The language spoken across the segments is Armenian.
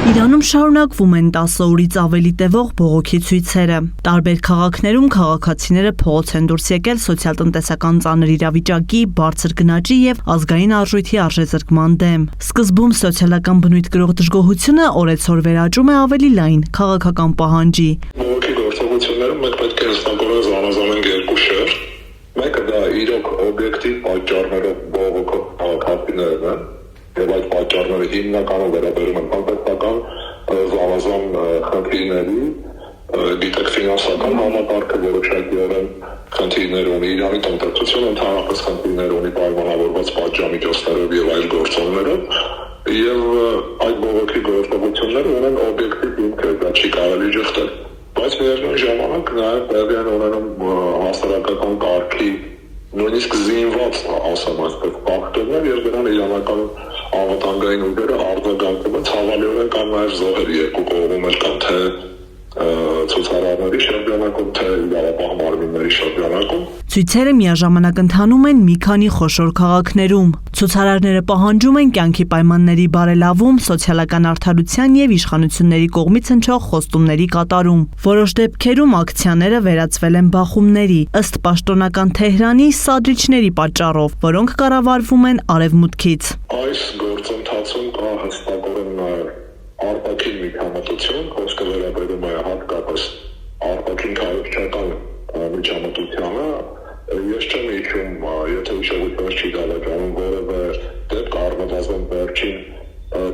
Իրանում շարունակվում են 10 օրից ավելի տևող բողոքի ցույցերը։ Տարբեր քաղաքներում քաղաքացիները փողոց են դուրս եկել սոցիալ-տնտեսական ծանր իրավիճակի, բարձր գնաճի եւ ազգային արժույթի արժեզրկման դեմ։ Սկզբում սոցիալական բնույթ կրող դժգոհությունը օրեցօր վերաճում է ավելի լայն քաղաքական պահանջի։ Բողոքի գործողություններում մենք պետք է հստակորեն զանազանենք երկու շերտ։ Մեկը դա իրոք օբյեկտիվ պատճառներով բողոքող քաղաքացիներն են։ Եվ այդ պատճառները հիմնականում վերաբերում են տնտեսական զանազան խնդիրների, գիտեք ֆինանսական համակարգը որոշակիորեն խնդիրներ ունի, Իրանի տնտեսությունը ընդհանրապես խնդիրներ ունի պայմանավորված պատժամիջոցներով եւ այլ գործոններով, եւ այդ բողոքի գործողությունները ունեն օբյեկտիվ հիմքեր, դա չի կարելի ճշտել, բայց միևնույն ժամանակ նաեւ տեղի են ունենում հասարակական կարգի նույնիսկ զինված ասեմ այսպես ֆակտորներ եւ դրան իրանական անվտանգային ուժերը արձագանքում են ցավալիորեն կան նաեւ զոհեր երկու կողմում էլ կան թե ցուցարարների շրջանակում թե իրավապահ մարմինների շրջանակում Ցույցերը միաժամանակ ընթանում են մի քանի խոշոր քաղաքներում Ցուցարարները պահանջում են կյանքի պայմանների բարելավում սոցիալական արդարության եւ իշխանությունների կողմից հնչող խոստումների կատարում Որոշ դեպքերում ակցիաները վերածվել են բախումների ըստ պաշտոնական Թեհրանի սադրիչների պատճառով որոնք կառավարվում են արևմուտքից Այս գործընթացում կա հստակորեն արտաքին միջամտություն, խոսքը վերաբերում է հատկապես արտաքին քաղաքական միջամտությանը, ես չեմ հիշում, եթե հիշողությունս չի դավաճանում որևէ դեպք առնվազն վերջին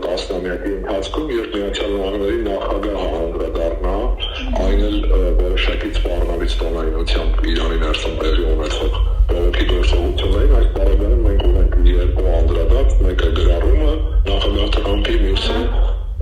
տասնամյակի ընթացքում, երբ Միացյալ Նահանգների նախագահը անդրադառնա, այն էլ որոշակի սպառնալից տոնայնությամբ Իրանի ներսում տեղի ունեցող բողոքի գործողություններին, այս տարեգրում մենք ունենք երկու անդրադարձ, մեկը գրառումը, նախագահ Թրամփի, մյուսը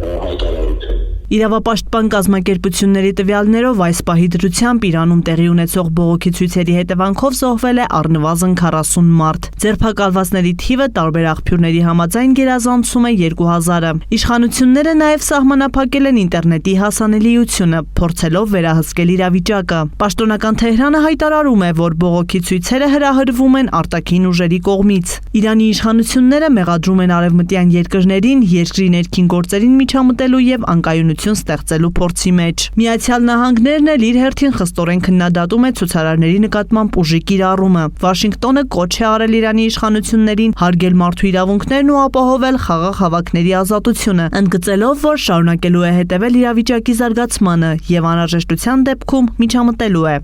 հայտարարություն Իրավապաշտպան կազմակերպությունների տվյալներով այս պահի դրությամբ Իրանում տեղի ունեցող բողոքի ցույցերի հետևանքով զոհվել է առնվազն 40 մարդ։ Ձերբակալվածների թիվը տարբեր աղբյուրների համաձայն գերազանցում է 2000-ը։ Իշխանությունները նաև սահմանափակել են ինտերնետի հասանելիությունը, փորձելով վերահսկել իրավիճակը։ Պաշտոնական Թեհրանը հայտարարում է, որ բողոքի ցույցերը հրահրվում են արտաքին ուժերի կողմից։ Իրանի իշխանությունները մեղադրում են արևմտյան երկրներին երկրի ներքին գործերին միջամտելու եւ անկայունություն ստեղծելու փորձի մեջ։ Միացյալ Նահանգներն էլ իր հերթին խստորեն քննադատում է ցուցարարների նկատմամբ ուժի կիրառումը։ Վաշինգտոնը կոչ է արել Իրանի իշխանություններին հարգել մարդու իրավունքներն ու ապահովել խաղաղ հավաքների ազատությունը, ընդգծելով, որ շարունակելու է հետևել իրավիճակի զարգացմանը եւ անհրաժեշտության դեպքում միջամտելու է։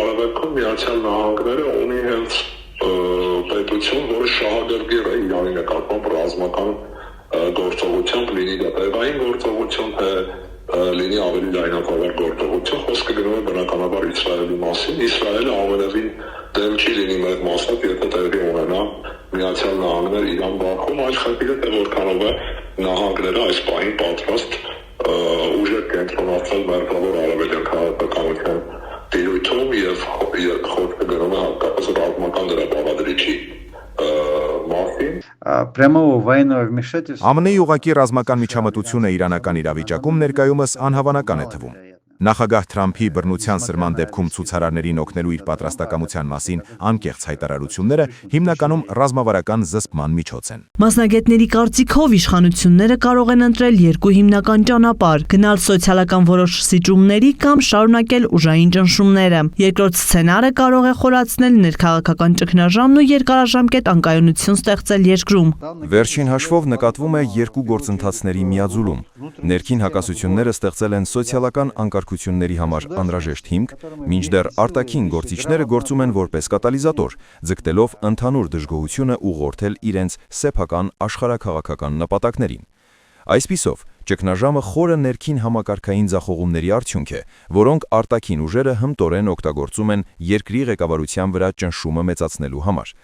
Արևելքում Միացյալ Նահանգները ունի հենց պետություն, որը շահագրգիռ է Իրանի նկատմամբ ռազմական գործողությամբ լինի դա տեղային գործողություն, թե լինի ավելի լայնածավալ գործողություն, խոսքը գնում է բնականաբար Իսրայելի մասին, Իսրայելը ամենևին դեմ չի լինի մեր մասով, եթե տեղի ունենա Միացյալ Նահանգներ Իրան բախում, այլ խնդիրը թե որքանով է նահանգները այս պահին պատրաստ ուժեր կենտրոնացնել մերձավոր արևելյան քաղաքականության տիրույթում եւ խոսքը գնում է հատկապես ռազմական դրա բաղադրիչի ԱՄՆ-ի ուղղակի ռազմական միջամտությունը իրանական իրավիճակում ներկայումս անհավանական է թվում։ Նախագահ Թրամփի բռնության սրման դեպքում ցուցարարներին օգնելու իր պատրաստակամության մասին անկեղծ հայտարարությունները հիմնականում ռազմավարական զսպման միջոց են։ Մասնագետների կարծիքով իշխանությունները կարող են ընտրել երկու հիմնական ճանապարհ՝ գնալ սոցիալական որոշ զիջումների կամ շարունակել ուժային ճնշումները։ Երկրորդ սցենարը կարող է խորացնել ներքաղաքական ճգնաժամն ու երկարաժամկետ անկայունություն ստեղծել երկրում։ Վերջին հաշվով նկատվում է երկու գործընթացների միաձուլում։ Ներքին հակասությունները ստեղծել են սոցիալական անկարգությունների համար անհրաժեշտ հիմք, մինչդեռ արտաքին գործիչները գործում են որպես կատալիզատոր, ձգտելով ընդհանուր դժգոհությունը ուղղորդել իրենց սեփական աշխարհաքաղաքական նպատակներին։ Այսպիսով, ճգնաժամը խորը ներքին համակարգային ձախողումների արդյունք է, որոնք արտաքին ուժերը հմտորեն օգտագործում են երկրի ղեկավարության վրա ճնշումը մեծացնելու համար։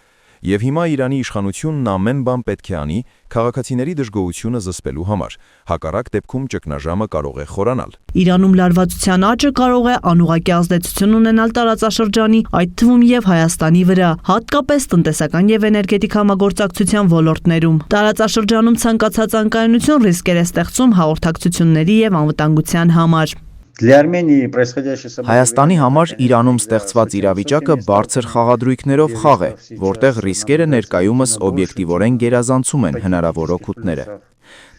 Եվ հիմա Իրանի իշխանությունն ամեն բան պետք է անի քաղաքացիների դժգոհությունը զսպելու համար, հակառակ դեպքում ճգնաժամը կարող է խորանալ։ Իրանում լարվածության աճը կարող է անուղղակի ազդեցություն ունենալ տարածաշրջանի, այդ թվում եւ Հայաստանի վրա, հատկապես տնտեսական եւ էներգետիկ համագործակցության ոլորտներում։ Տարածաշրջանում ցանկացած անկայունություն ռիսկեր է ստեղծում հաղորդակցությունների եւ անվտանգության համար։ Հայաստանի համար Իրանում ստեղծված իրավիճակը բարձր խաղադրույքներով խաղ է, որտեղ ռիսկերը ներկայումս օբյեկտիվորեն գերազանցում են հնարավոր օգուտները։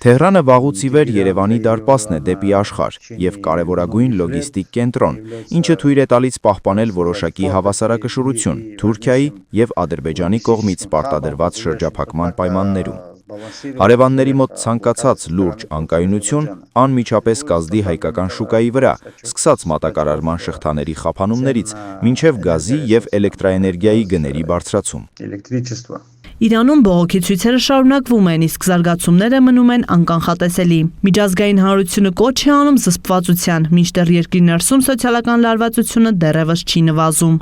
Թեհրանը վաղուց ի վեր Երևանի դարպասն է դեպի աշխարհ եւ կարևորագույն լոգիստիկ կենտրոն, ինչը թույլ է տալիս պահպանել որոշակի հավասարակշռություն Թուրքիայի եւ Ադրբեջանի կողմից պարտադրված շրջափակման պայմաններում։ Հարևանների մոտ ցանկացած լուրջ անկայունություն անմիջապես կազդի հայկական շուկայի վրա, սկսած մատակարարման շղթաների խափանումներից մինչև գազի եւ էլեկտրաէներգիայի գների բարձրացում։ Իրանում բողոքի ցույցերը շարունակվում են, իսկ զարգացումները մնում են անկանխատեսելի։ Միջազգային հանրությունը կոչ է անում զսպվածության, մինչդեռ երկրի ներսում սոցիալական լարվածությունը դեռևս չի նվազում։